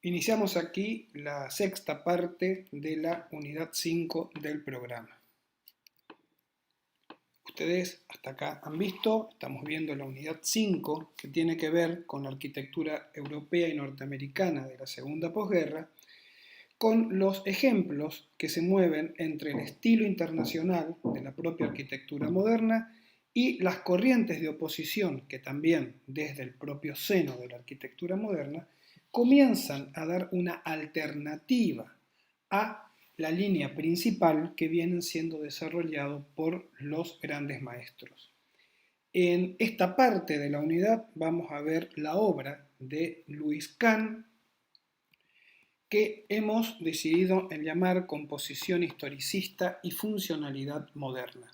Iniciamos aquí la sexta parte de la unidad 5 del programa. Ustedes hasta acá han visto, estamos viendo la unidad 5 que tiene que ver con la arquitectura europea y norteamericana de la segunda posguerra, con los ejemplos que se mueven entre el estilo internacional de la propia arquitectura moderna y las corrientes de oposición que también desde el propio seno de la arquitectura moderna comienzan a dar una alternativa a la línea principal que vienen siendo desarrollados por los grandes maestros. En esta parte de la unidad vamos a ver la obra de Louis Kahn, que hemos decidido en llamar composición historicista y funcionalidad moderna.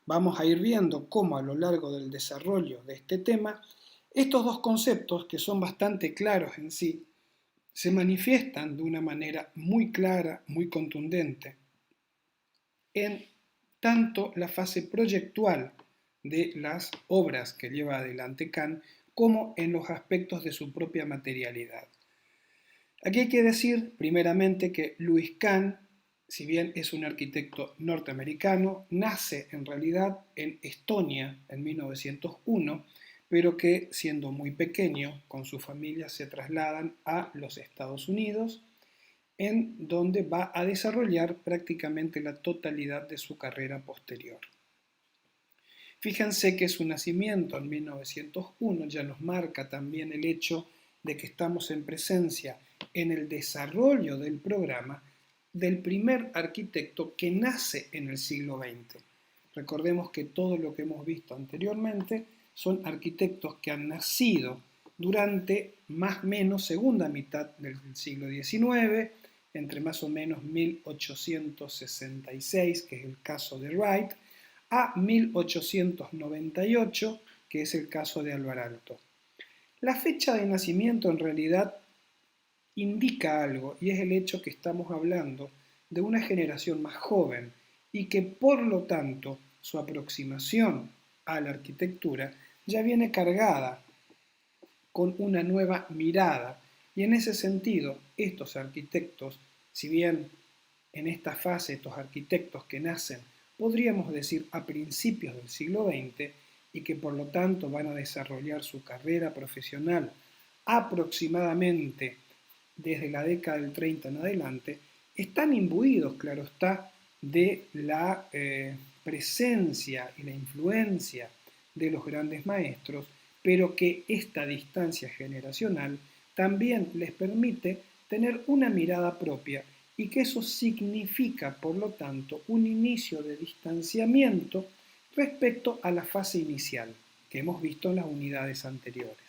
Vamos a ir viendo cómo a lo largo del desarrollo de este tema, estos dos conceptos, que son bastante claros en sí, se manifiestan de una manera muy clara, muy contundente, en tanto la fase proyectual de las obras que lleva adelante Kahn, como en los aspectos de su propia materialidad. Aquí hay que decir, primeramente, que Louis Kahn, si bien es un arquitecto norteamericano, nace en realidad en Estonia en 1901, pero que siendo muy pequeño, con su familia se trasladan a los Estados Unidos, en donde va a desarrollar prácticamente la totalidad de su carrera posterior. Fíjense que su nacimiento en 1901 ya nos marca también el hecho de que estamos en presencia en el desarrollo del programa del primer arquitecto que nace en el siglo XX. Recordemos que todo lo que hemos visto anteriormente son arquitectos que han nacido durante más o menos segunda mitad del siglo XIX, entre más o menos 1866, que es el caso de Wright, a 1898, que es el caso de Alvarado. La fecha de nacimiento en realidad indica algo, y es el hecho que estamos hablando de una generación más joven y que por lo tanto su aproximación a la arquitectura ya viene cargada con una nueva mirada, y en ese sentido estos arquitectos, si bien en esta fase estos arquitectos que nacen, podríamos decir a principios del siglo XX, y que por lo tanto van a desarrollar su carrera profesional aproximadamente desde la década del 30 en adelante, están imbuidos, claro está, de la presencia y la influencia de los grandes maestros, pero que esta distancia generacional también les permite tener una mirada propia, y que eso significa, por lo tanto, un inicio de distanciamiento respecto a la fase inicial que hemos visto en las unidades anteriores.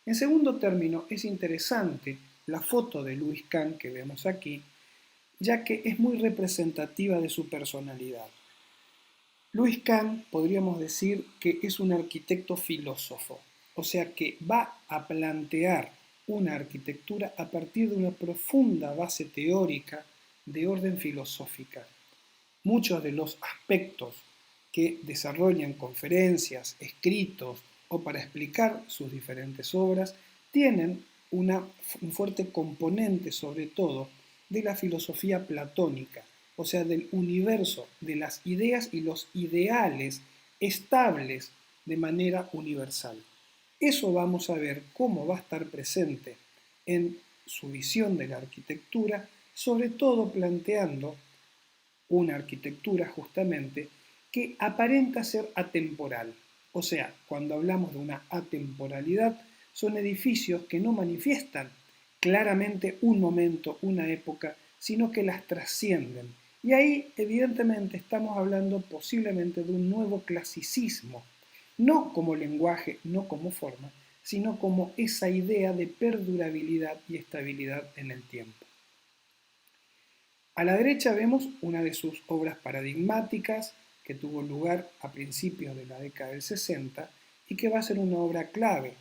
En segundo término, es interesante la foto de Louis Kahn que vemos aquí, ya que es muy representativa de su personalidad. Louis Kahn podríamos decir que es un arquitecto filósofo, o sea que va a plantear una arquitectura a partir de una profunda base teórica de orden filosófica. Muchos de los aspectos que desarrollan conferencias, escritos o para explicar sus diferentes obras tienen un fuerte componente, sobre todo, de la filosofía platónica, o sea, del universo de las ideas y los ideales estables de manera universal. Eso vamos a ver cómo va a estar presente en su visión de la arquitectura, sobre todo planteando una arquitectura justamente que aparenta ser atemporal. O sea, cuando hablamos de una atemporalidad, son edificios que no manifiestan claramente un momento, una época, sino que las trascienden. Y ahí, evidentemente, estamos hablando posiblemente de un nuevo clasicismo, no como lenguaje, no como forma, sino como esa idea de perdurabilidad y estabilidad en el tiempo. A la derecha vemos una de sus obras paradigmáticas que tuvo lugar a principios de la década del 60 y que va a ser una obra clave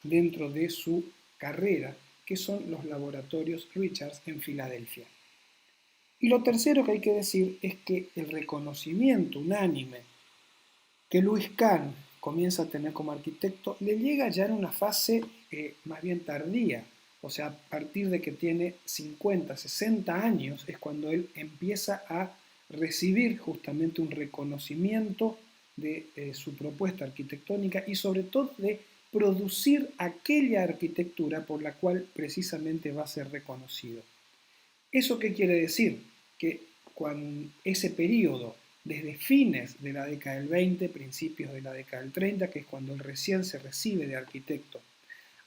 dentro de su carrera, que son los laboratorios Richards en Filadelfia. Y lo tercero que hay que decir es que el reconocimiento unánime que Louis Kahn comienza a tener como arquitecto le llega ya en una fase más bien tardía, o sea, a partir de que tiene 50, 60 años, es cuando él empieza a recibir justamente un reconocimiento de su propuesta arquitectónica y sobre todo de producir aquella arquitectura por la cual precisamente va a ser reconocido. ¿Eso qué quiere decir? Que cuando ese periodo, desde fines de la década del 20, principios de la década del 30, que es cuando él recién se recibe de arquitecto,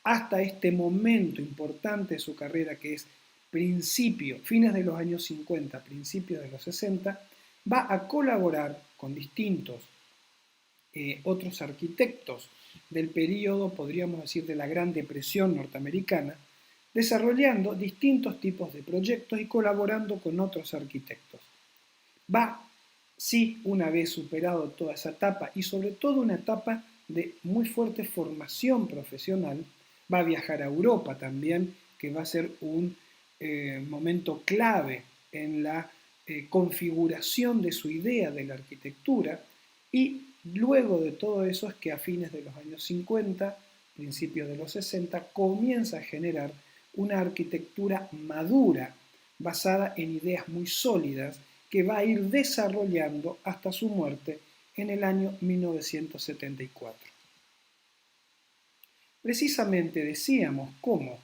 hasta este momento importante de su carrera, que es fines de los años 50, principios de los 60, va a colaborar con distintos otros arquitectos del periodo, podríamos decir, de la Gran Depresión norteamericana, desarrollando distintos tipos de proyectos y colaborando con otros arquitectos. Va, sí, una vez superado toda esa etapa y sobre todo una etapa de muy fuerte formación profesional, va a viajar a Europa también, que va a ser un momento clave en la configuración de su idea de la arquitectura, y luego de todo eso es que a fines de los años 50, principios de los 60, comienza a generar una arquitectura madura basada en ideas muy sólidas que va a ir desarrollando hasta su muerte en el año 1974. Precisamente decíamos cómo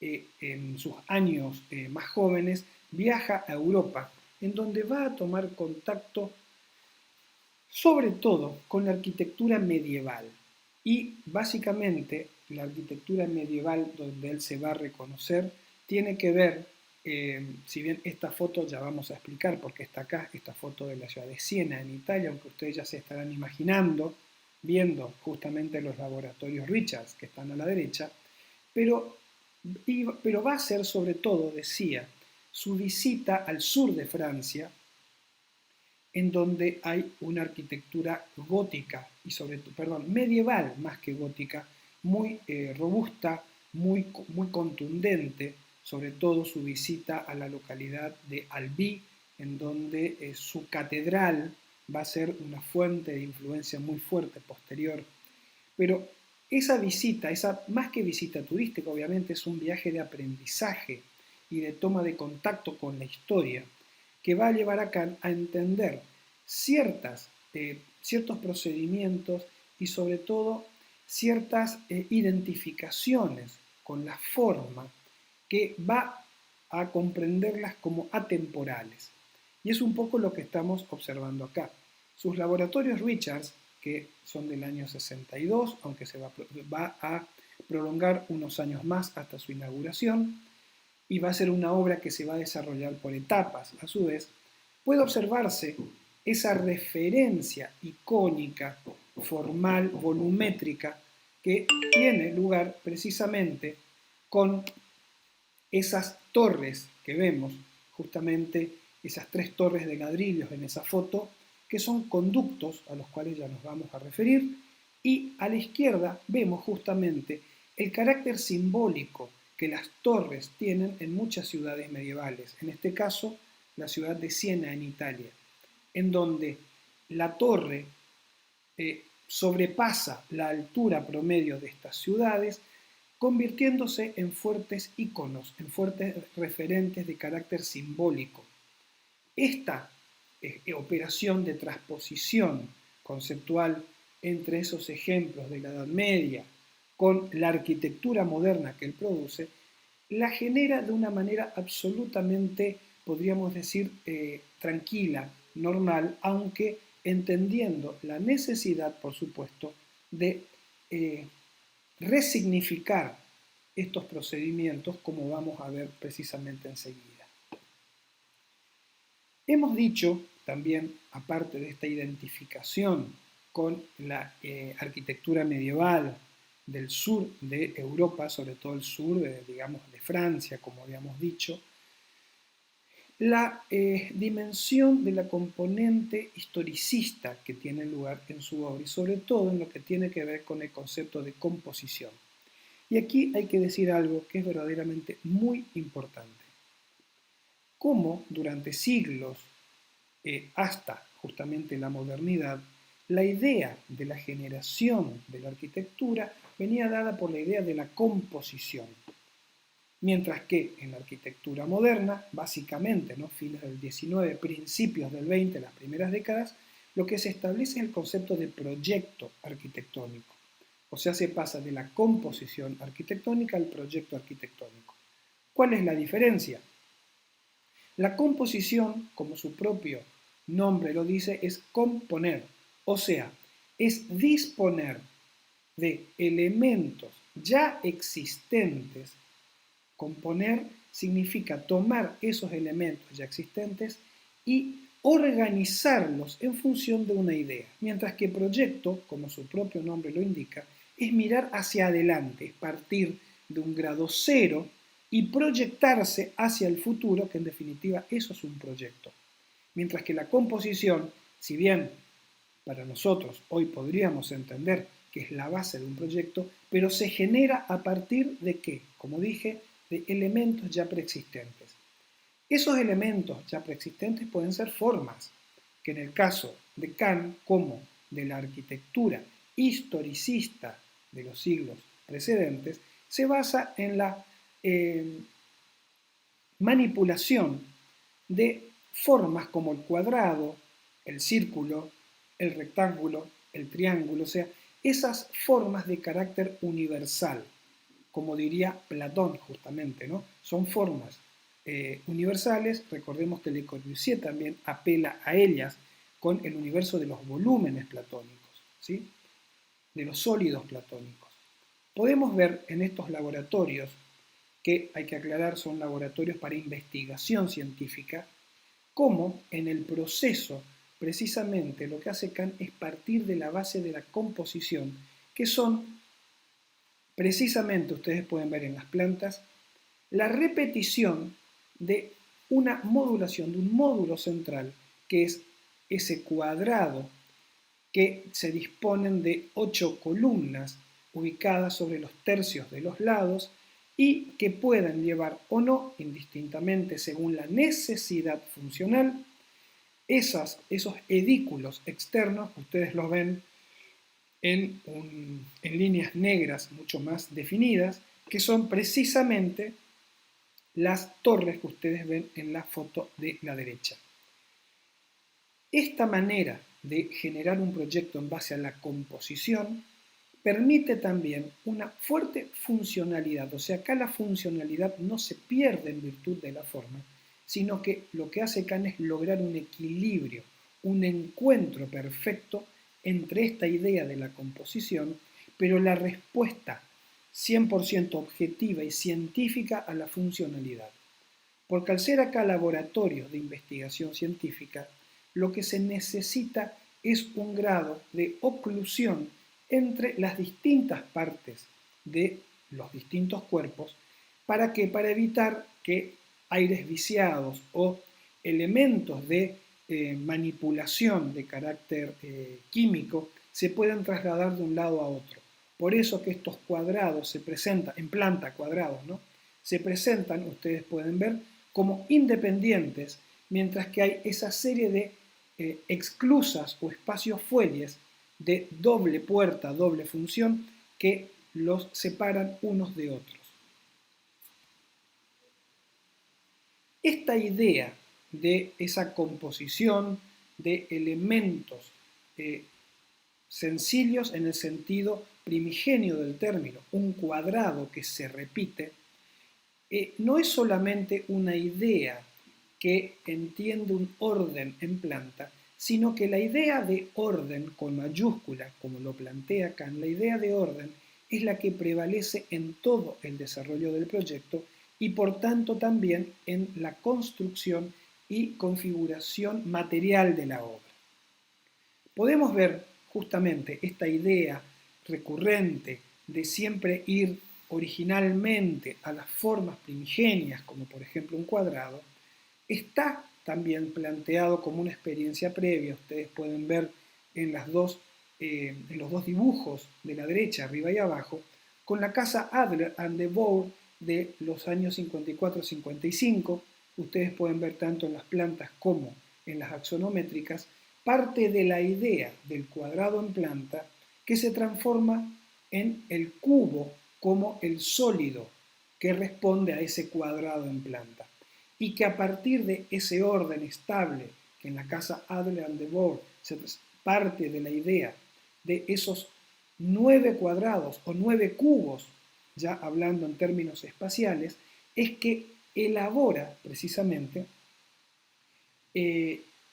en sus años más jóvenes viaja a Europa, en donde va a tomar contacto sobre todo con la arquitectura medieval. Y básicamente la arquitectura medieval donde él se va a reconocer tiene que ver, si bien esta foto ya vamos a explicar porque está acá, esta foto de la ciudad de Siena en Italia, aunque ustedes ya se estarán imaginando, viendo justamente los laboratorios Richards que están a la derecha, pero, pero va a ser sobre todo, decía, su visita al sur de Francia, en donde hay una arquitectura gótica y sobre todo, perdón, medieval más que gótica, muy robusta, muy contundente, sobre todo su visita a la localidad de Albi, en donde su catedral va a ser una fuente de influencia muy fuerte posterior. Pero esa visita, esa más que visita turística, obviamente es un viaje de aprendizaje y de toma de contacto con la historia, que va a llevar a Kant a entender ciertos procedimientos y sobre todo ciertas identificaciones con la forma que va a comprenderlas como atemporales. Y es un poco lo que estamos observando acá. Sus laboratorios Richards, que son del año 62, aunque va a prolongar unos años más hasta su inauguración, y va a ser una obra que se va a desarrollar por etapas. A su vez, puede observarse esa referencia icónica, formal, volumétrica, que tiene lugar precisamente con esas torres que vemos, justamente esas 3 torres de ladrillos en esa foto, que son conductos a los cuales ya nos vamos a referir, y a la izquierda vemos justamente el carácter simbólico que las torres tienen en muchas ciudades medievales, en este caso la ciudad de Siena en Italia, en donde la torre sobrepasa la altura promedio de estas ciudades, convirtiéndose en fuertes iconos, en fuertes referentes de carácter simbólico. Esta operación de transposición conceptual entre esos ejemplos de la Edad Media con la arquitectura moderna que él produce, la genera de una manera absolutamente, podríamos decir, tranquila, normal, aunque entendiendo la necesidad, por supuesto, de resignificar estos procedimientos, como vamos a ver precisamente enseguida. Hemos dicho también, aparte de esta identificación con la arquitectura medieval del sur de Europa, sobre todo el sur, digamos, de Francia, como habíamos dicho, la dimensión de la componente historicista que tiene lugar en su obra y sobre todo en lo que tiene que ver con el concepto de composición. Y aquí hay que decir algo que es verdaderamente muy importante. Cómo durante siglos, hasta justamente la modernidad, la idea de la generación de la arquitectura venía dada por la idea de la composición. Mientras que en la arquitectura moderna, básicamente, ¿no? Fines del 19, principios del 20, las primeras décadas, lo que se establece es el concepto de proyecto arquitectónico. O sea, se pasa de la composición arquitectónica al proyecto arquitectónico. ¿Cuál es la diferencia? La composición, como su propio nombre lo dice, es componer, o sea, es disponer de elementos ya existentes. Componer significa tomar esos elementos ya existentes y organizarlos en función de una idea, mientras que proyecto, como su propio nombre lo indica, es mirar hacia adelante, es partir de un grado cero y proyectarse hacia el futuro, que en definitiva eso es un proyecto. Mientras que la composición, si bien para nosotros hoy podríamos entender que es la base de un proyecto, pero se genera a partir de qué, como dije, de elementos ya preexistentes. Esos elementos ya preexistentes pueden ser formas, que en el caso de Kant, como de la arquitectura historicista de los siglos precedentes, se basa en la manipulación de formas como el cuadrado, el círculo, el rectángulo, el triángulo, o sea, esas formas de carácter universal, como diría Platón justamente, ¿no? Son formas universales, recordemos que Le Corbusier también apela a ellas con el universo de los volúmenes platónicos, ¿sí? De los sólidos platónicos. Podemos ver en estos laboratorios, que hay que aclarar son laboratorios para investigación científica, cómo en el proceso precisamente lo que hace Kant es partir de la base de la composición, que son precisamente, ustedes pueden ver en las plantas, la repetición de una modulación, de un módulo central, que es ese cuadrado que se disponen de 8 columnas ubicadas sobre los tercios de los lados y que puedan llevar o no, indistintamente según la necesidad funcional, esos edículos externos, ustedes los ven en líneas negras mucho más definidas, que son precisamente las torres que ustedes ven en la foto de la derecha. Esta manera de generar un proyecto en base a la composición permite también una fuerte funcionalidad, o sea, acá la funcionalidad no se pierde en virtud de la forma, sino que lo que hace Kant es lograr un equilibrio, un encuentro perfecto entre esta idea de la composición, pero la respuesta 100% objetiva y científica a la funcionalidad. Porque al ser acá laboratorios de investigación científica, lo que se necesita es un grado de oclusión entre las distintas partes de los distintos cuerpos. ¿Para qué? Para evitar que aires viciados o elementos de manipulación de carácter químico se puedan trasladar de un lado a otro. Por eso que estos cuadrados se presentan, en planta cuadrados, ¿no? Se presentan, ustedes pueden ver, como independientes, mientras que hay esa serie de exclusas o espacios fuelles de doble puerta, doble función, que los separan unos de otros. Esta idea de esa composición de elementos sencillos en el sentido primigenio del término, un cuadrado que se repite, no es solamente una idea que entiende un orden en planta, sino que la idea de orden con mayúscula, como lo plantea Kant, la idea de orden es la que prevalece en todo el desarrollo del proyecto y por tanto también en la construcción y configuración material de la obra. Podemos ver justamente esta idea recurrente de siempre ir originalmente a las formas primigenias, como por ejemplo un cuadrado, está también planteado como una experiencia previa. Ustedes pueden ver en los dos dibujos de la derecha, arriba y abajo, con la casa Adler and de Bohr de los años 54-55. Ustedes pueden ver tanto en las plantas como en las axonométricas parte de la idea del cuadrado en planta que se transforma en el cubo como el sólido que responde a ese cuadrado en planta. Y que a partir de ese orden estable, que en la casa Adler and de Boer se parte de la idea de esos 9 cuadrados o 9 cubos, ya hablando en términos espaciales, es que elabora precisamente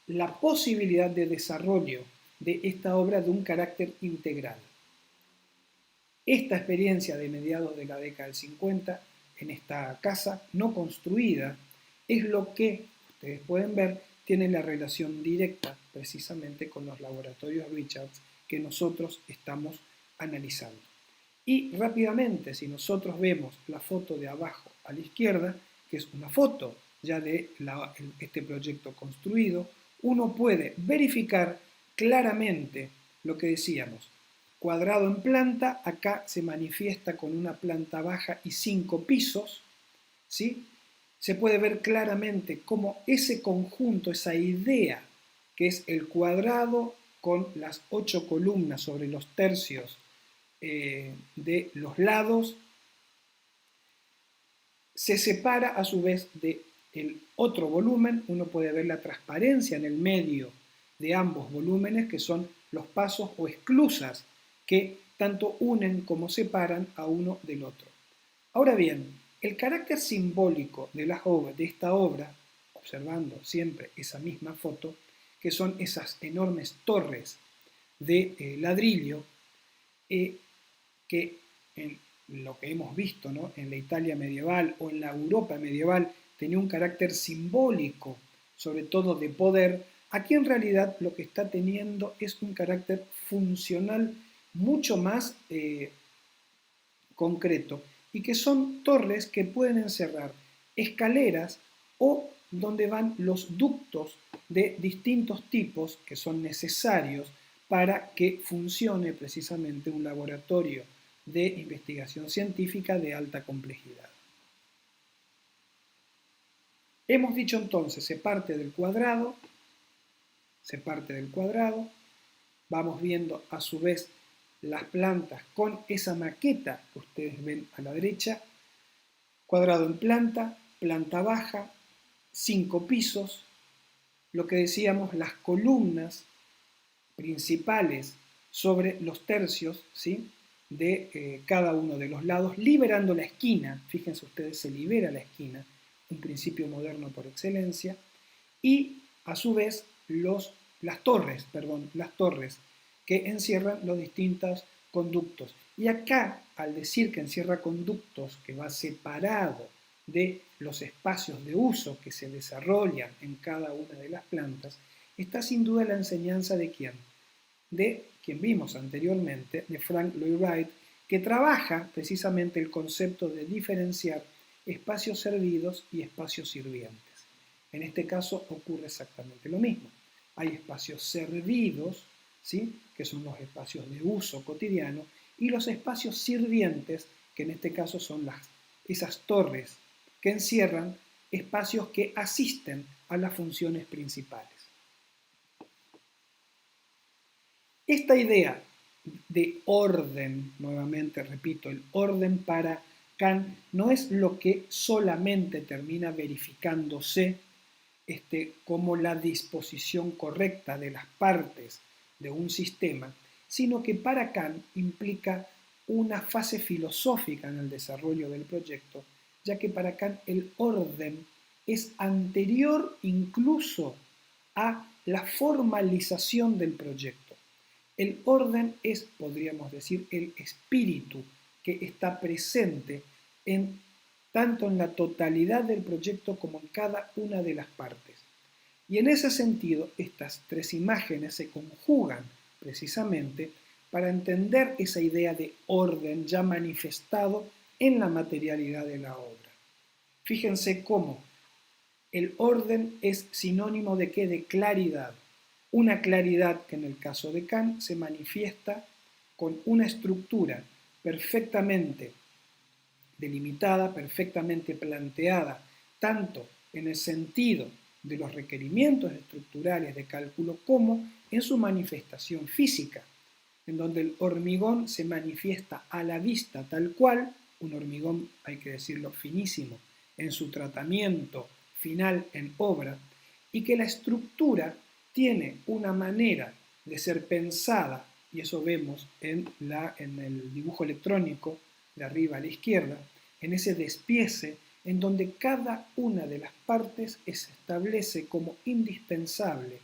la posibilidad de desarrollo de esta obra de un carácter integral. Esta experiencia de mediados de la década del 50 en esta casa no construida es lo que, ustedes pueden ver, tiene la relación directa precisamente con los laboratorios Richards que nosotros estamos analizando. Y rápidamente, si nosotros vemos la foto de abajo a la izquierda, que es una foto ya de este proyecto construido, uno puede verificar claramente lo que decíamos. Cuadrado en planta, acá se manifiesta con una planta baja y 5 pisos, ¿sí? Se puede ver claramente cómo ese conjunto, esa idea, que es el cuadrado con las 8 columnas sobre los tercios de los lados, se separa a su vez del otro volumen. Uno puede ver la transparencia en el medio de ambos volúmenes, que son los pasos o esclusas que tanto unen como separan a uno del otro. Ahora bien, el carácter simbólico de esta obra, observando siempre esa misma foto, que son esas enormes torres de ladrillo, que en lo que hemos visto, ¿no?, en la Italia medieval o en la Europa medieval tenía un carácter simbólico, sobre todo de poder, aquí en realidad lo que está teniendo es un carácter funcional mucho más concreto, y que son torres que pueden encerrar escaleras o donde van los ductos de distintos tipos que son necesarios para que funcione precisamente un laboratorio de investigación científica de alta complejidad. Hemos dicho entonces, se parte del cuadrado, vamos viendo a su vez las plantas con esa maqueta que ustedes ven a la derecha, cuadrado en planta, planta baja, 5 pisos, lo que decíamos, las columnas principales sobre los tercios, ¿sí?, de cada uno de los lados, liberando la esquina. Fíjense ustedes, se libera la esquina, un principio moderno por excelencia, y a su vez las torres que encierran los distintos conductos. Y acá, al decir que encierra conductos, que va separado de los espacios de uso que se desarrollan en cada una de las plantas, está sin duda la enseñanza de quién, de quien vimos anteriormente, de Frank Lloyd Wright, que trabaja precisamente el concepto de diferenciar espacios servidos y espacios sirvientes. En este caso ocurre exactamente lo mismo. Hay espacios servidos, ¿sí?, que son los espacios de uso cotidiano, y los espacios sirvientes, que en este caso son esas torres que encierran espacios que asisten a las funciones principales. Esta idea de orden, nuevamente repito, el orden para Kant no es lo que solamente termina verificándose como la disposición correcta de las partes de un sistema, sino que para Kant implica una fase filosófica en el desarrollo del proyecto, ya que para Kant el orden es anterior incluso a la formalización del proyecto. El orden es, podríamos decir, el espíritu que está presente tanto en la totalidad del proyecto como en cada una de las partes. Y en ese sentido, estas tres imágenes se conjugan precisamente para entender esa idea de orden ya manifestado en la materialidad de la obra. Fíjense cómo el orden es sinónimo de ¿qué? De claridad. Una claridad que en el caso de Kant se manifiesta con una estructura perfectamente delimitada, perfectamente planteada, tanto en el sentido de los requerimientos estructurales de cálculo como en su manifestación física, en donde el hormigón se manifiesta a la vista tal cual, un hormigón, hay que decirlo, finísimo en su tratamiento final en obra, y que la estructura tiene una manera de ser pensada, y eso vemos en el dibujo electrónico de arriba a la izquierda, en ese despiece en donde cada una de las partes se establece como indispensable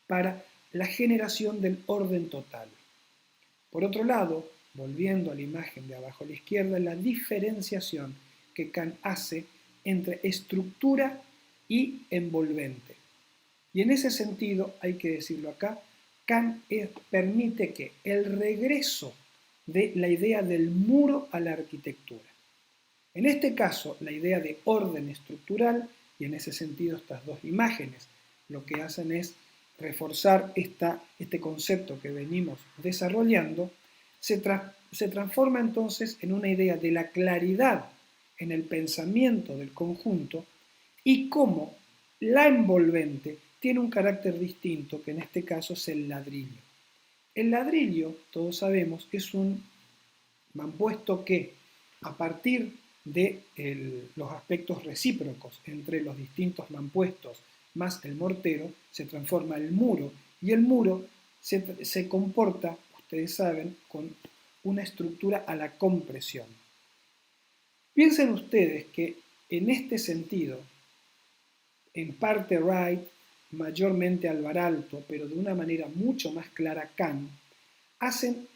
para la generación del orden total. Por otro lado, volviendo a la imagen de abajo a la izquierda, la diferenciación que Kant hace entre estructura y envolvente. Y en ese sentido, hay que decirlo acá, Kant permite que el regreso de la idea del muro a la arquitectura. En este caso, la idea de orden estructural, y en ese sentido estas dos imágenes lo que hacen es reforzar este concepto que venimos desarrollando, se transforma entonces en una idea de la claridad en el pensamiento del conjunto y cómo la envolvente tiene un carácter distinto, que en este caso es el ladrillo. El ladrillo, todos sabemos, es un mampuesto que, a partir de los aspectos recíprocos entre los distintos mampuestos más el mortero, se transforma el muro, y el muro se comporta, ustedes saben, con una estructura a la compresión. Piensen ustedes que en este sentido, en parte Wright, mayormente Alvaralto, pero de una manera mucho más clara Kant, hacen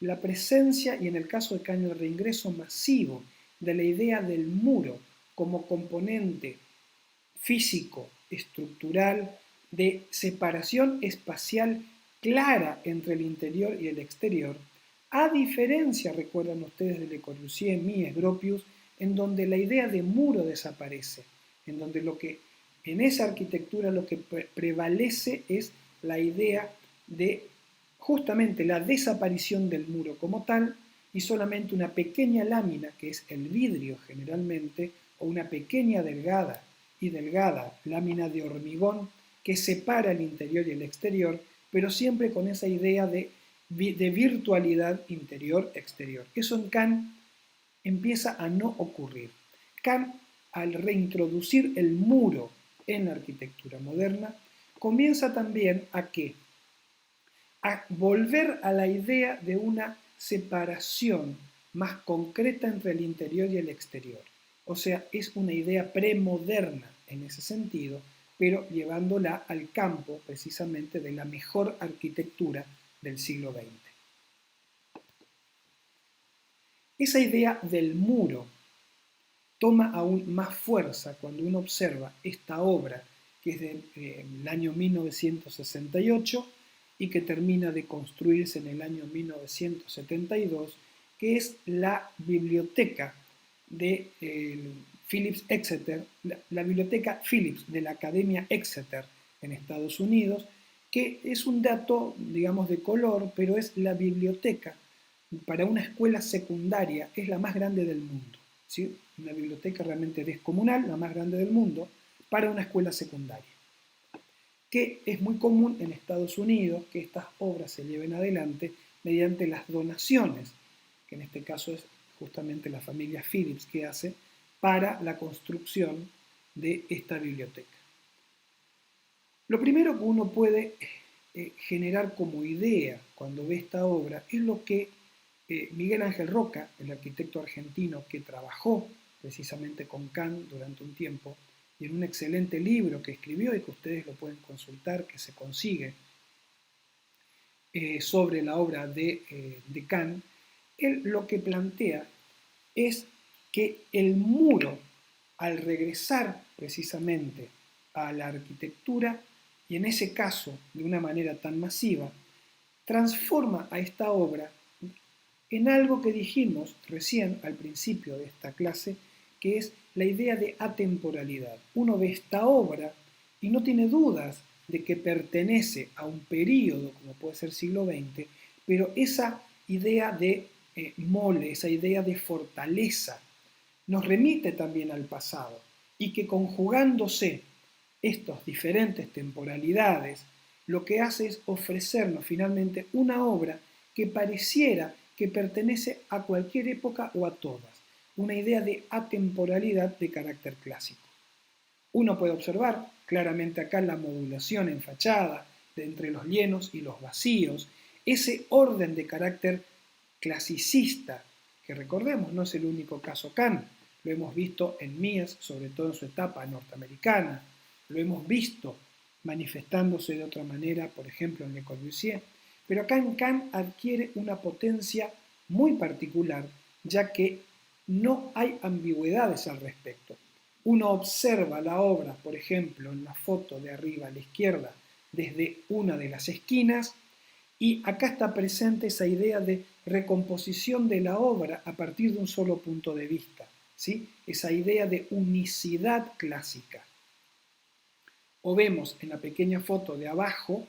la presencia, y en el caso de Kant el reingreso masivo, de la idea del muro como componente físico, estructural, de separación espacial clara entre el interior y el exterior, a diferencia, recuerdan ustedes, de Le Corbusier, Mies, Gropius, en donde la idea de muro desaparece, en donde en esa arquitectura lo que prevalece es la idea de justamente la desaparición del muro como tal, y solamente una pequeña lámina, que es el vidrio generalmente, o una pequeña delgada lámina de hormigón que separa el interior y el exterior, pero siempre con esa idea de virtualidad interior-exterior. Eso en Kant empieza a no ocurrir. Kant, al reintroducir el muro en la arquitectura moderna, comienza también a volver a la idea de una separación más concreta entre el interior y el exterior. O sea, es una idea premoderna en ese sentido, pero llevándola al campo precisamente de la mejor arquitectura del siglo XX. Esa idea del muro toma aún más fuerza cuando uno observa esta obra, que es del año 1968 y que termina de construirse en el año 1972, que es la biblioteca de Phillips Exeter, la biblioteca Phillips de la Academia Exeter en Estados Unidos, que es un dato, digamos, de color, pero es la biblioteca para una escuela secundaria, es la más grande del mundo, ¿sí? Una biblioteca realmente descomunal, la más grande del mundo, para una escuela secundaria. Que es muy común en Estados Unidos que estas obras se lleven adelante mediante las donaciones, que en este caso es justamente la familia Phillips que hace, para la construcción de esta biblioteca. Lo primero que uno puede generar como idea cuando ve esta obra es lo que Miguel Ángel Roca, el arquitecto argentino que trabajó precisamente con Kant durante un tiempo, y en un excelente libro que escribió y que ustedes lo pueden consultar, que se consigue, sobre la obra de Kant, él lo que plantea es que el muro, al regresar precisamente a la arquitectura, y en ese caso de una manera tan masiva, transforma a esta obra en algo que dijimos recién al principio de esta clase, que es la idea de atemporalidad. Uno ve esta obra y no tiene dudas de que pertenece a un periodo, como puede ser siglo XX, pero esa idea de mole, esa idea de fortaleza, nos remite también al pasado, y que conjugándose estas diferentes temporalidades, lo que hace es ofrecernos finalmente una obra que pareciera que pertenece a cualquier época o a todas, una idea de atemporalidad de carácter clásico. Uno puede observar claramente acá la modulación en fachada de entre los llenos y los vacíos, ese orden de carácter clasicista, que recordemos no es el único caso Kant, lo hemos visto en Mies, sobre todo en su etapa norteamericana, lo hemos visto manifestándose de otra manera, por ejemplo en Le Corbusier, pero acá en Kant adquiere una potencia muy particular, ya que no hay ambigüedades al respecto. Uno observa la obra, por ejemplo, en la foto de arriba a la izquierda, desde una de las esquinas, y acá está presente esa idea de recomposición de la obra a partir de un solo punto de vista, ¿sí? Esa idea de unicidad clásica. O vemos en la pequeña foto de abajo,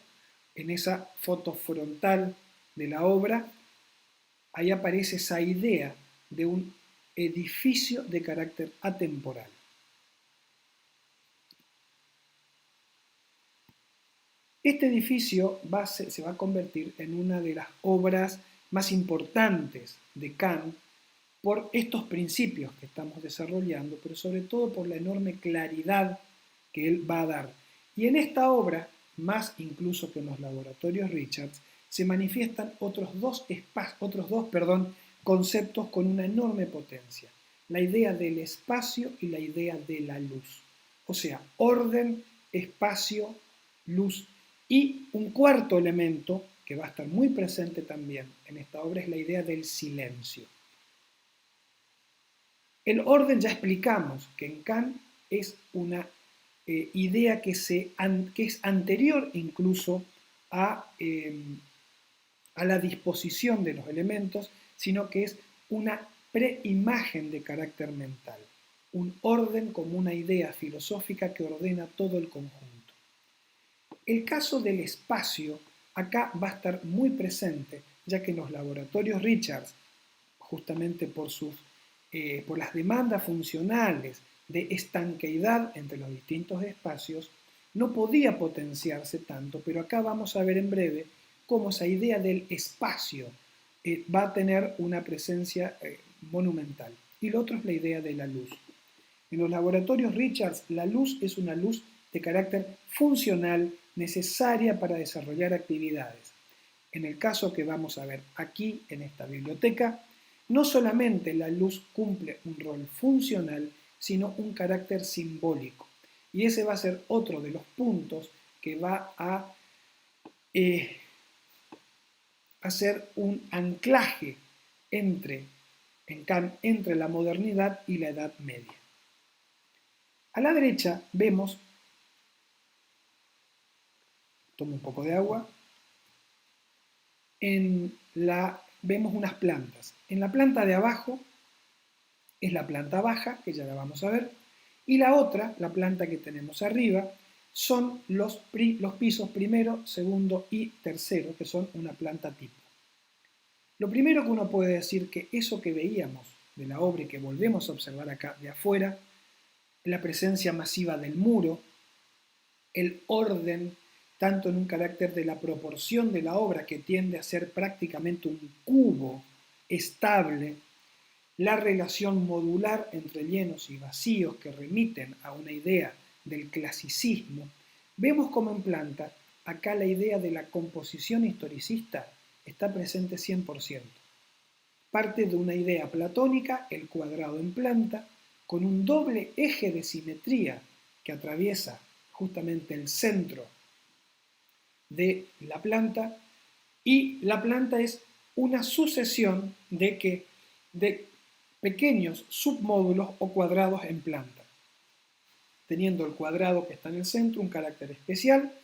en esa foto frontal de la obra, ahí aparece esa idea de un edificio de carácter atemporal. Este edificio se va a convertir en una de las obras más importantes de Kant por estos principios que estamos desarrollando, pero sobre todo por la enorme claridad que él va a dar. Y en esta obra, más incluso que en los laboratorios Richards, se manifiestan otros dos conceptos con una enorme potencia. La idea del espacio y la idea de la luz. O sea, orden, espacio, luz. Y un cuarto elemento que va a estar muy presente también en esta obra es la idea del silencio. El orden ya explicamos que en Kant es una idea que es anterior incluso a la disposición de los elementos, sino que es una preimagen de carácter mental, un orden como una idea filosófica que ordena todo el conjunto. El caso del espacio acá va a estar muy presente, ya que en los laboratorios Richards, justamente por las demandas funcionales de estanqueidad entre los distintos espacios, no podía potenciarse tanto, pero acá vamos a ver en breve cómo esa idea del espacio va a tener una presencia monumental. Y lo otro es la idea de la luz. En los laboratorios Richards, la luz es una luz de carácter funcional necesaria para desarrollar actividades. En el caso que vamos a ver aquí en esta biblioteca, no solamente la luz cumple un rol funcional, sino un carácter simbólico. Y ese va a ser otro de los puntos que va a hacer un anclaje entre la modernidad y la Edad Media. A la derecha vemos, tomo un poco de agua, vemos unas plantas. En la planta de abajo es la planta baja, que ya la vamos a ver, y la otra, la planta que tenemos arriba, son los pisos primero, segundo y tercero, que son una planta tipo. Lo primero que uno puede decir que eso que veíamos de la obra y que volvemos a observar acá de afuera, la presencia masiva del muro, el orden, tanto en un carácter de la proporción de la obra que tiende a ser prácticamente un cubo estable, la relación modular entre llenos y vacíos que remiten a una idea del clasicismo, vemos como en planta acá la idea de la composición historicista está presente 100%. Parte de una idea platónica, el cuadrado en planta, con un doble eje de simetría que atraviesa justamente el centro de la planta, y la planta es una sucesión de pequeños submódulos o cuadrados en planta, teniendo el cuadrado que está en el centro un carácter especial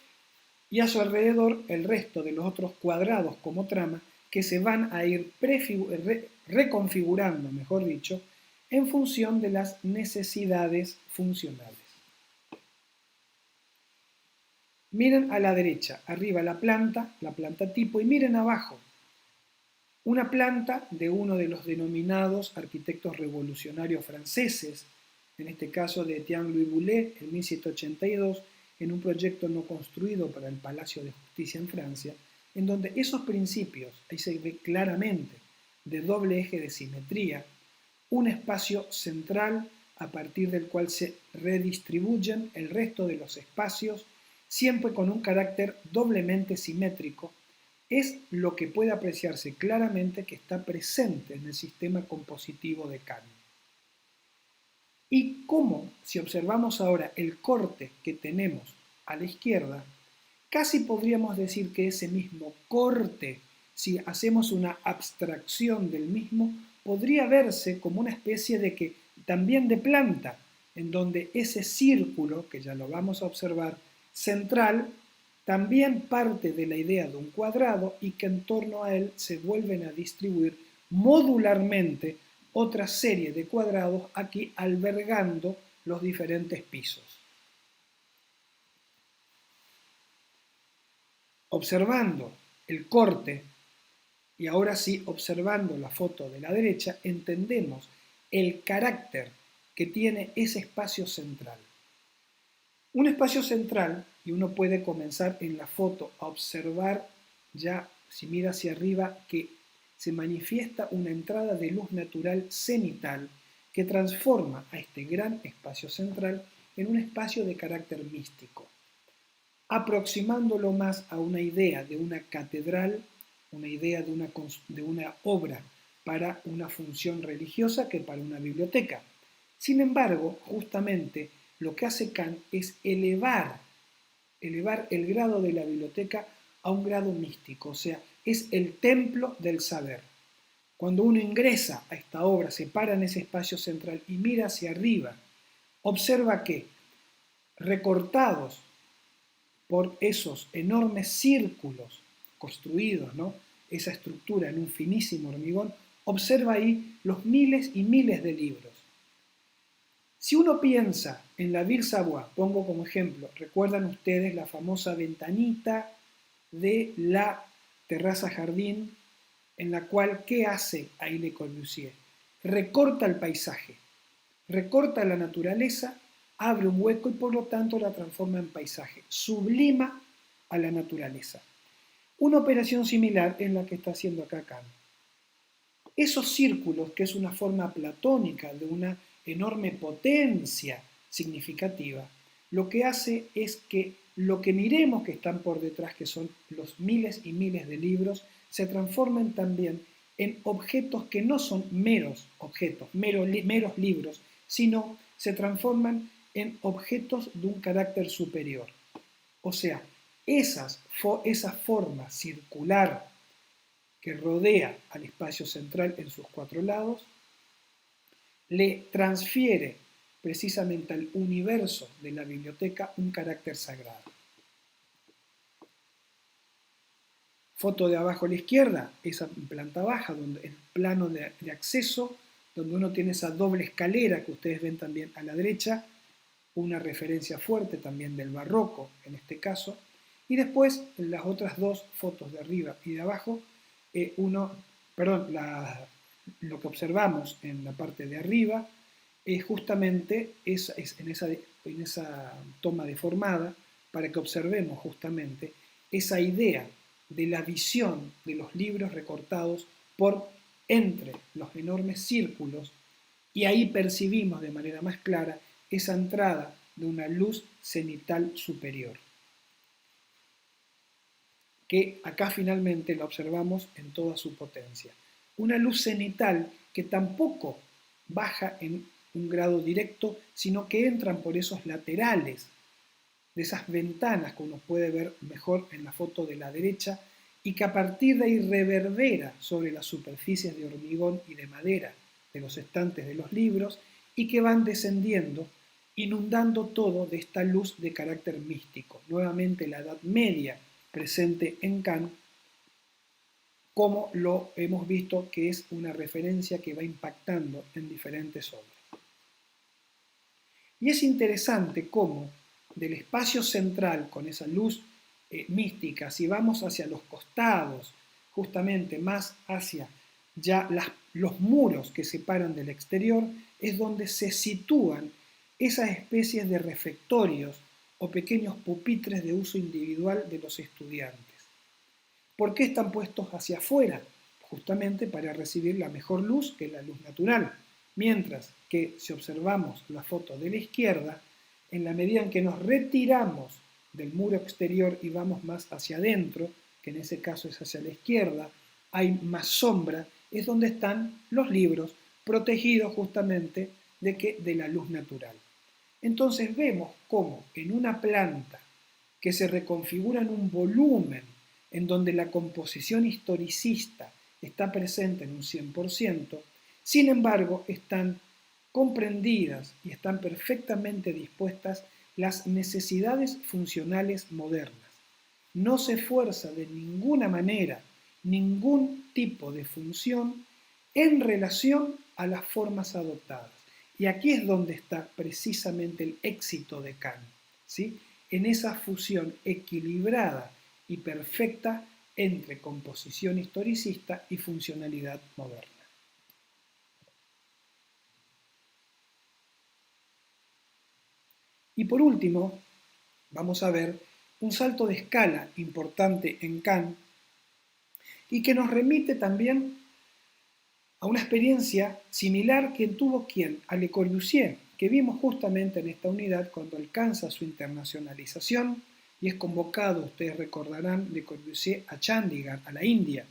y a su alrededor el resto de los otros cuadrados como trama que se van a ir reconfigurando, mejor dicho, en función de las necesidades funcionales. Miren a la derecha, arriba la planta tipo, y miren abajo, una planta de uno de los denominados arquitectos revolucionarios franceses, en este caso de Étienne-Louis Boullée, en 1782, en un proyecto no construido para el Palacio de Justicia en Francia, en donde esos principios, ahí se ve claramente de doble eje de simetría, un espacio central a partir del cual se redistribuyen el resto de los espacios, siempre con un carácter doblemente simétrico, es lo que puede apreciarse claramente que está presente en el sistema compositivo de Kant. Y cómo, si observamos ahora el corte que tenemos a la izquierda, casi podríamos decir que ese mismo corte, si hacemos una abstracción del mismo, podría verse como una especie de que también de planta, en donde ese círculo, que ya lo vamos a observar, central, también parte de la idea de un cuadrado y que en torno a él se vuelven a distribuir modularmente otra serie de cuadrados aquí albergando los diferentes pisos. Observando el corte y ahora sí observando la foto de la derecha entendemos el carácter que tiene ese espacio central. Un espacio central, y uno puede comenzar en la foto a observar ya si mira hacia arriba que se manifiesta una entrada de luz natural cenital que transforma a este gran espacio central en un espacio de carácter místico, aproximándolo más a una idea de una catedral, una idea de una obra para una función religiosa que para una biblioteca. Sin embargo, justamente lo que hace Kant es elevar el grado de la biblioteca a un grado místico, o sea, es el templo del saber. Cuando uno ingresa a esta obra, se para en ese espacio central y mira hacia arriba, observa que recortados por esos enormes círculos construidos, ¿no? Esa estructura en un finísimo hormigón, observa ahí los miles y miles de libros. Si uno piensa en la Ville Savoye, pongo como ejemplo, recuerdan ustedes la famosa ventanita de la terraza jardín en la cual, ¿qué hace ahí Le Corbusier? Recorta el paisaje, recorta la naturaleza, abre un hueco y por lo tanto la transforma en paisaje, sublima a la naturaleza. Una operación similar es la que está haciendo acá Kant. Esos círculos, que es una forma platónica de una enorme potencia significativa, lo que hace es que lo que miremos que están por detrás, que son los miles y miles de libros, se transformen también en objetos que no son meros objetos, meros libros, sino se transforman en objetos de un carácter superior. O sea, esa forma circular que rodea al espacio central en sus cuatro lados, le transfiere precisamente al universo de la biblioteca un carácter sagrado. Foto de abajo a la izquierda, esa planta baja, donde el plano de acceso, donde uno tiene esa doble escalera que ustedes ven también a la derecha, una referencia fuerte también del barroco en este caso, y después en las otras dos fotos de arriba y de abajo, lo que observamos en la parte de arriba es justamente en esa toma deformada para que observemos justamente esa idea de la visión de los libros recortados por entre los enormes círculos y ahí percibimos de manera más clara esa entrada de una luz cenital superior, que acá finalmente la observamos en toda su potencia. Una luz cenital que tampoco baja en un grado directo, sino que entran por esos laterales de esas ventanas que uno puede ver mejor en la foto de la derecha y que a partir de ahí reverbera sobre las superficies de hormigón y de madera de los estantes de los libros y que van descendiendo, inundando todo de esta luz de carácter místico. Nuevamente la Edad Media presente en Kant, como lo hemos visto que es una referencia que va impactando en diferentes obras. Y es interesante cómo del espacio central con esa luz mística, si vamos hacia los costados, justamente más hacia ya los muros que separan del exterior, es donde se sitúan esas especies de refectorios o pequeños pupitres de uso individual de los estudiantes. ¿Por qué están puestos hacia afuera? justamente para recibir la mejor luz, que es la luz natural. Mientras que si observamos la foto de la izquierda, en la medida en que nos retiramos del muro exterior y vamos más hacia adentro, que en ese caso es hacia la izquierda, hay más sombra, es donde están los libros, protegidos justamente de la luz natural. Entonces vemos cómo en una planta que se reconfigura en un volumen en donde la composición historicista está presente en un 100%, sin embargo están comprendidas y están perfectamente dispuestas las necesidades funcionales modernas. No se fuerza de ninguna manera ningún tipo de función en relación a las formas adoptadas. Y aquí es donde está precisamente el éxito de Kant, ¿sí? En esa fusión equilibrada y perfecta entre composición historicista y funcionalidad moderna. Y por último, vamos a ver un salto de escala importante en Kant y que nos remite también a una experiencia similar que tuvo quien, a Le Corbusier, que vimos justamente en esta unidad cuando alcanza su internacionalización y es convocado, ustedes recordarán, Le Corbusier a Chandigarh, a la India,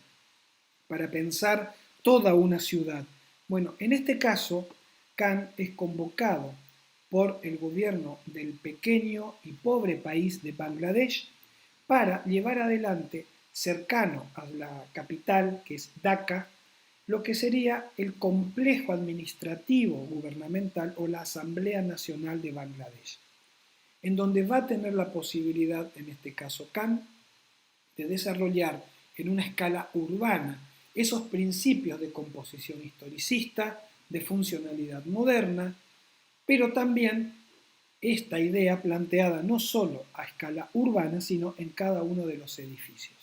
para pensar toda una ciudad. Bueno, en este caso, Kant es convocado por el gobierno del pequeño y pobre país de Bangladesh para llevar adelante, cercano a la capital, que es Dhaka, lo que sería el complejo administrativo gubernamental o la Asamblea Nacional de Bangladesh, en donde va a tener la posibilidad, en este caso Kant, de desarrollar en una escala urbana esos principios de composición historicista, de funcionalidad moderna, pero también esta idea planteada no solo a escala urbana, sino en cada uno de los edificios.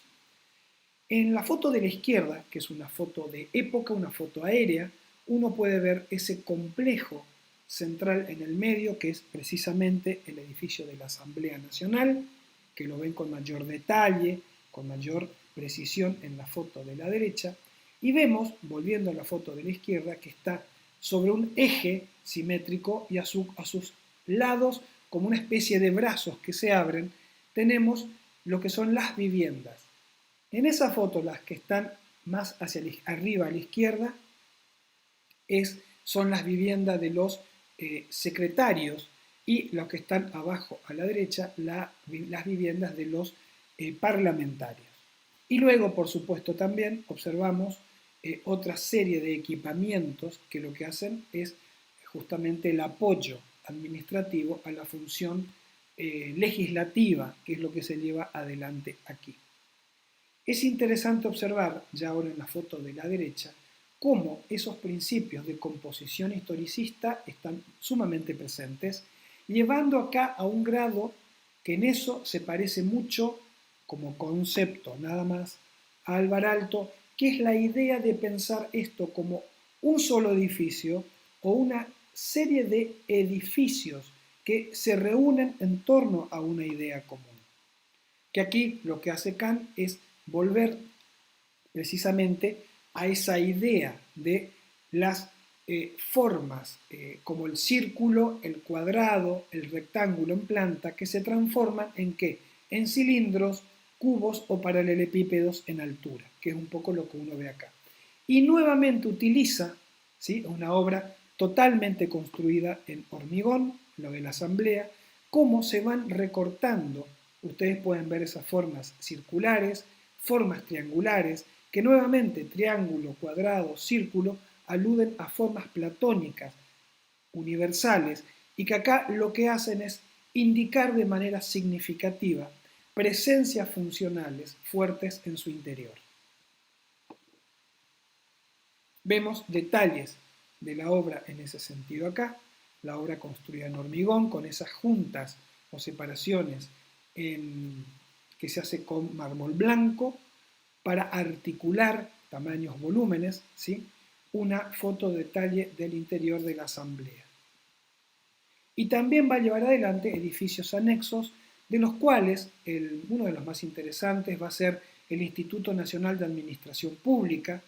En la foto de la izquierda, que es una foto de época, una foto aérea, uno puede ver ese complejo central en el medio, que es precisamente el edificio de la Asamblea Nacional, que lo ven con mayor detalle, con mayor precisión en la foto de la derecha, y vemos, volviendo a la foto de la izquierda, que está sobre un eje simétrico y a sus lados, como una especie de brazos que se abren, tenemos lo que son las viviendas. En esa foto, las que están más hacia arriba a la izquierda son las viviendas de los secretarios y los que están abajo a la derecha, las viviendas de los parlamentarios. Y luego, por supuesto, también observamos otra serie de equipamientos que lo que hacen es justamente el apoyo administrativo a la función legislativa, que es lo que se lleva adelante aquí. Es interesante observar, ya ahora en la foto de la derecha, cómo esos principios de composición historicista están sumamente presentes, llevando acá a un grado que en eso se parece mucho, como concepto nada más, a Alvar Aalto, que es la idea de pensar esto como un solo edificio o una serie de edificios que se reúnen en torno a una idea común. Que aquí lo que hace Kant es volver precisamente a esa idea de las formas como el círculo, el cuadrado, el rectángulo en planta, que se transforman en ¿qué? En cilindros, cubos o paralelepípedos en altura, que es un poco lo que uno ve acá. Y nuevamente utiliza, ¿sí?, una obra totalmente construida en hormigón, lo de la asamblea, cómo se van recortando. Ustedes pueden ver esas formas circulares, formas triangulares, que nuevamente triángulo, cuadrado, círculo, aluden a formas platónicas universales y que acá lo que hacen es indicar de manera significativa presencias funcionales fuertes en su interior. Vemos detalles de la obra en ese sentido acá, la obra construida en hormigón con esas juntas o separaciones que se hace con mármol blanco para articular tamaños volúmenes, ¿sí?, una foto detalle del interior de la asamblea. Y también va a llevar adelante edificios anexos, de los cuales uno de los más interesantes va a ser el Instituto Nacional de Administración Pública,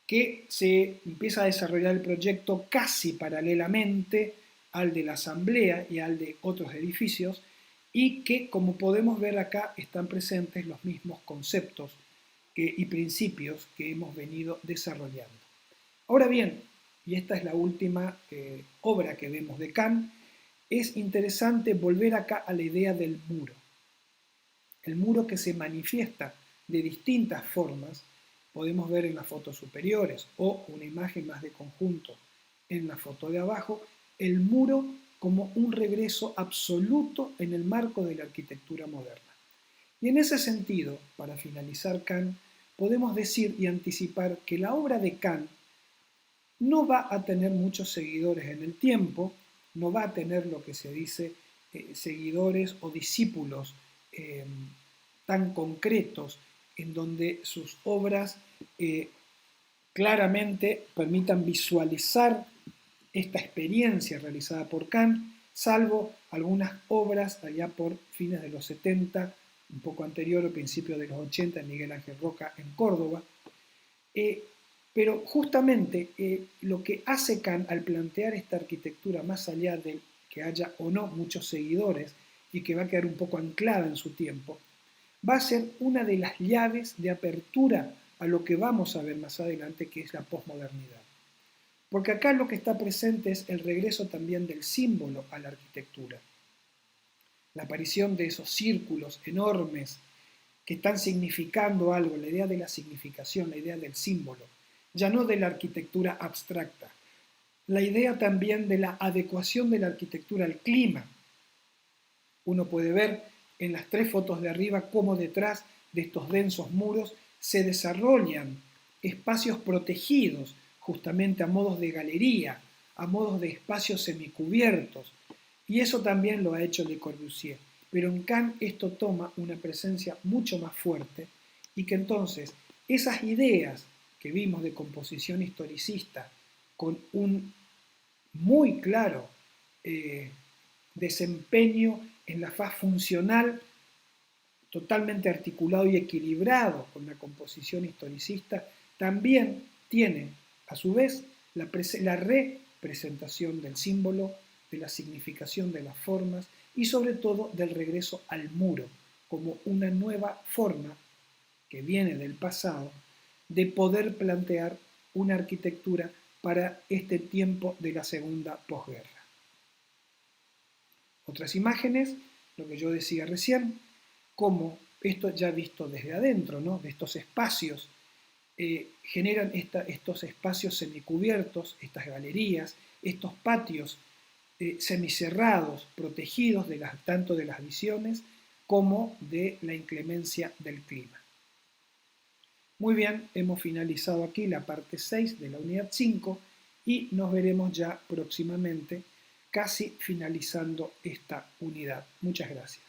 que se empieza a desarrollar el proyecto casi paralelamente al de la asamblea y al de otros edificios, y que, como podemos ver acá, están presentes los mismos conceptos y principios que hemos venido desarrollando. Ahora bien, y esta es la última obra que vemos de Kant, es interesante volver acá a la idea del muro. El muro que se manifiesta de distintas formas, podemos ver en las fotos superiores o una imagen más de conjunto en la foto de abajo, el muro como un regreso absoluto en el marco de la arquitectura moderna. Y en ese sentido, para finalizar Kant, podemos decir y anticipar que la obra de Kant no va a tener muchos seguidores en el tiempo, no va a tener lo que se dice seguidores o discípulos tan concretos en donde sus obras claramente permitan visualizar esta experiencia realizada por Kant, salvo algunas obras allá por fines de los 70, un poco anterior o principios de los 80, en Miguel Ángel Roca en Córdoba. Pero justamente lo que hace Kant al plantear esta arquitectura más allá de que haya o no muchos seguidores y que va a quedar un poco anclada en su tiempo, va a ser una de las llaves de apertura a lo que vamos a ver más adelante, que es la posmodernidad. Porque acá lo que está presente es el regreso también del símbolo a la arquitectura. La aparición de esos círculos enormes que están significando algo, la idea de la significación, la idea del símbolo, ya no de la arquitectura abstracta. La idea también de la adecuación de la arquitectura al clima. Uno puede ver en las tres fotos de arriba cómo detrás de estos densos muros se desarrollan espacios protegidos, justamente a modos de galería, a modos de espacios semicubiertos. Y eso también lo ha hecho Le Corbusier. Pero en Kant esto toma una presencia mucho más fuerte y que entonces esas ideas que vimos de composición historicista con un muy claro desempeño en la faz funcional, totalmente articulado y equilibrado con la composición historicista, también tiene a su vez la representación del símbolo, de la significación de las formas y sobre todo del regreso al muro como una nueva forma que viene del pasado de poder plantear una arquitectura para este tiempo de la segunda posguerra. Otras imágenes, lo que yo decía recién, como esto ya visto desde adentro, ¿no? De estos espacios, generan estos espacios semicubiertos, estas galerías, estos patios semicerrados, protegidos tanto de las visiones como de la inclemencia del clima. Muy bien, hemos finalizado aquí la parte 6 de la unidad 5 y nos veremos ya próximamente, casi finalizando esta unidad. Muchas gracias.